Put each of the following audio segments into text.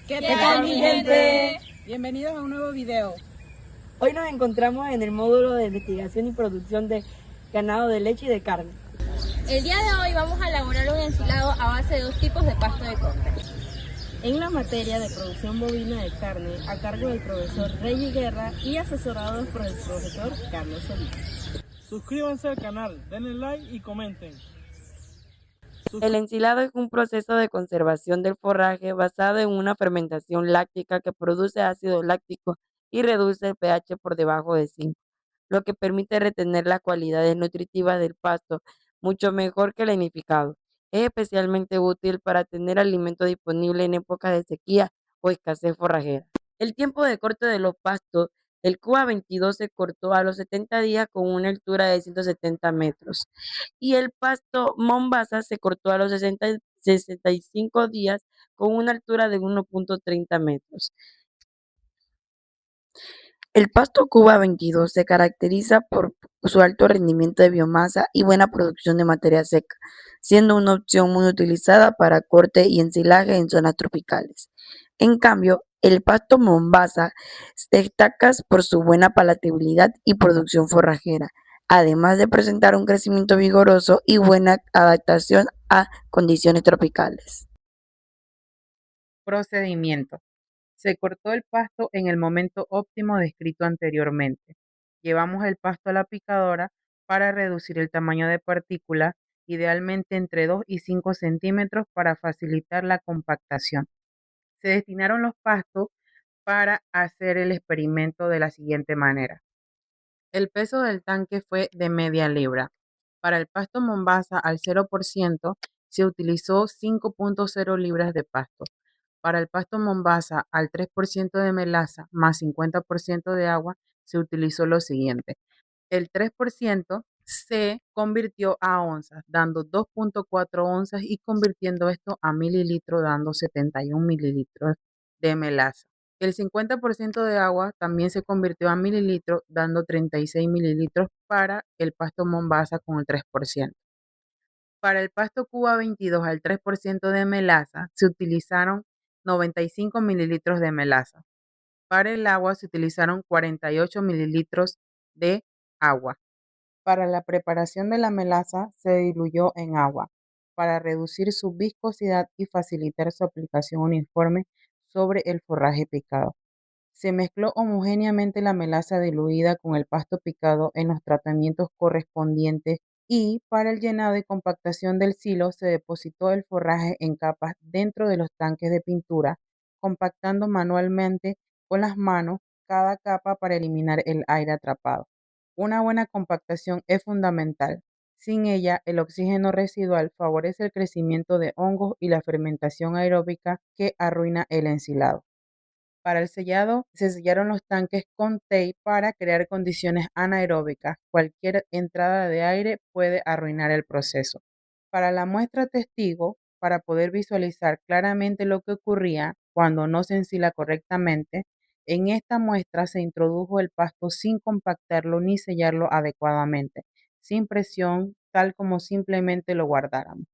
¿Qué ¿Qué tal, mi gente? Bienvenidos a un nuevo video. Hoy nos encontramos en el módulo de investigación y producción de ganado de leche y de carne. El día de hoy vamos a elaborar un ensilado a base de dos tipos de pasto de corte. En la materia de producción bovina de carne, a cargo del profesor Reyes Guerra y asesorados por el profesor Carlos Solís. Suscríbanse al canal, denle like y comenten. El ensilado es un proceso de conservación del forraje basado en una fermentación láctica que produce ácido láctico y reduce el pH por debajo de 5, lo que permite retener las cualidades nutritivas del pasto mucho mejor que el linificado. Es especialmente útil para tener alimento disponible en épocas de sequía o escasez forrajera. El tiempo de corte de los pastos, el Cuba 22 se cortó a los 70 días con una altura de 170 metros y el pasto Mombasa se cortó a los 65 días con una altura de 1.30 metros. El pasto Cuba 22 se caracteriza por su alto rendimiento de biomasa y buena producción de materia seca, siendo una opción muy utilizada para corte y ensilaje en zonas tropicales. En cambio, el pasto Mombasa destaca por su buena palatabilidad y producción forrajera, además de presentar un crecimiento vigoroso y buena adaptación a condiciones tropicales. Procedimiento. Se cortó el pasto en el momento óptimo descrito anteriormente. Llevamos el pasto a la picadora para reducir el tamaño de partículas, idealmente entre 2 y 5 centímetros para facilitar la compactación. Se destinaron los pastos para hacer el experimento de la siguiente manera. El peso del tanque fue de media libra. Para el pasto Mombasa al 0% se utilizó 5.0 libras de pasto. Para el pasto Mombasa al 3% de melaza más 50% de agua se utilizó lo siguiente. El 3% se convirtió a onzas, dando 2.4 onzas y convirtiendo esto a mililitros, dando 71 mililitros de melaza. El 50% de agua también se convirtió a mililitros, dando 36 mililitros para el pasto Mombasa con el 3%. Para el pasto Cuba 22 al 3% de melaza se utilizaron 95 mililitros de melaza. Para el agua se utilizaron 48 mililitros de agua. Para la preparación de la melaza se diluyó en agua para reducir su viscosidad y facilitar su aplicación uniforme sobre el forraje picado. Se mezcló homogéneamente la melaza diluida con el pasto picado en los tratamientos correspondientes y para el llenado y compactación del silo se depositó el forraje en capas dentro de los tanques de pintura, compactando manualmente con las manos cada capa para eliminar el aire atrapado. Una buena compactación es fundamental. Sin ella, el oxígeno residual favorece el crecimiento de hongos y la fermentación aeróbica que arruina el ensilado. Para el sellado, se sellaron los tanques con tape para crear condiciones anaeróbicas. Cualquier entrada de aire puede arruinar el proceso. Para la muestra testigo, para poder visualizar claramente lo que ocurría cuando no se ensila correctamente, en esta muestra se introdujo el pasto sin compactarlo ni sellarlo adecuadamente, sin presión, tal como simplemente lo guardáramos.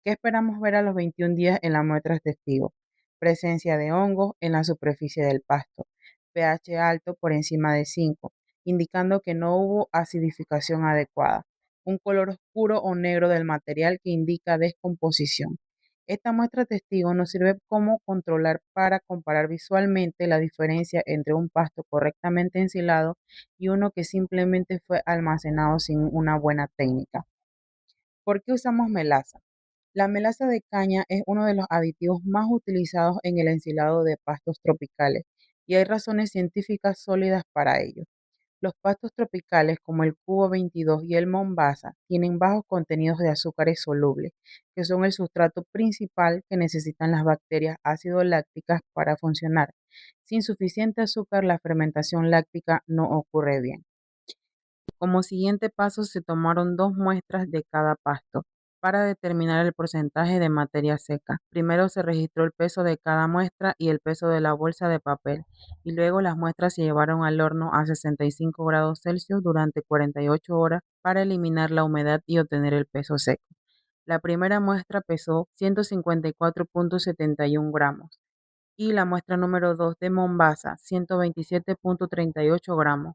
¿Qué esperamos ver a los 21 días en la muestra testigo? Presencia de hongos en la superficie del pasto, pH alto por encima de 5, indicando que no hubo acidificación adecuada, un color oscuro o negro del material que indica descomposición. Esta muestra testigo nos sirve como controlar para comparar visualmente la diferencia entre un pasto correctamente ensilado y uno que simplemente fue almacenado sin una buena técnica. ¿Por qué usamos melaza? La melaza de caña es uno de los aditivos más utilizados en el ensilado de pastos tropicales y hay razones científicas sólidas para ello. Los pastos tropicales como el Cubo 22 y el Mombasa tienen bajos contenidos de azúcares solubles, que son el sustrato principal que necesitan las bacterias ácido lácticas para funcionar. Sin suficiente azúcar, la fermentación láctica no ocurre bien. Como siguiente paso se tomaron dos muestras de cada pasto para determinar el porcentaje de materia seca. Primero se registró el peso de cada muestra y el peso de la bolsa de papel, y luego las muestras se llevaron al horno a 65 grados Celsius durante 48 horas para eliminar la humedad y obtener el peso seco. La primera muestra pesó 154.71 gramos y la muestra número 2 de Mombasa, 127.38 gramos.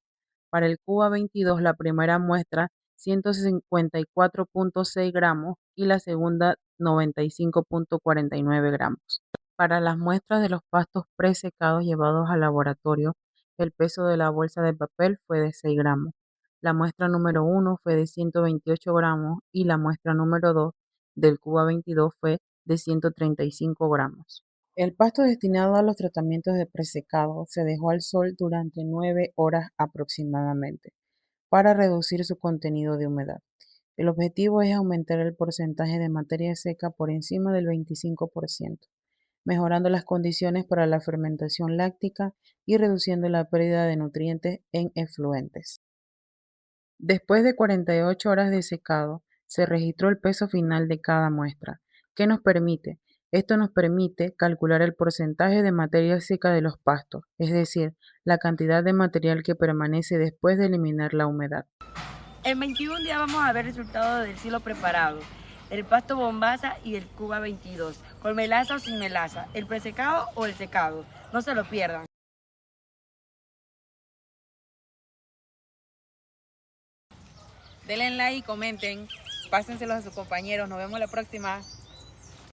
Para el Cuba 22, la primera muestra, 154.6 gramos y la segunda, 95.49 gramos. Para las muestras de los pastos presecados llevados al laboratorio, el peso de la bolsa de papel fue de 6 gramos. La muestra número 1 fue de 128 gramos y la muestra número 2 del Cuba 22 fue de 135 gramos. El pasto destinado a los tratamientos de presecado se dejó al sol durante 9 horas aproximadamente para reducir su contenido de humedad. El objetivo es aumentar el porcentaje de materia seca por encima del 25%, mejorando las condiciones para la fermentación láctica y reduciendo la pérdida de nutrientes en efluentes. Después de 48 horas de secado, se registró el peso final de cada muestra. ¿Qué nos permite? Esto nos permite calcular el porcentaje de materia seca de los pastos, es decir, la cantidad de material que permanece después de eliminar la humedad. En 21 días vamos a ver resultados del silo preparado, el pasto Mombasa y el Cuba 22, con melaza o sin melaza, el presecado o el secado. No se lo pierdan. Denle like y comenten. Pásenselo a sus compañeros. Nos vemos la próxima.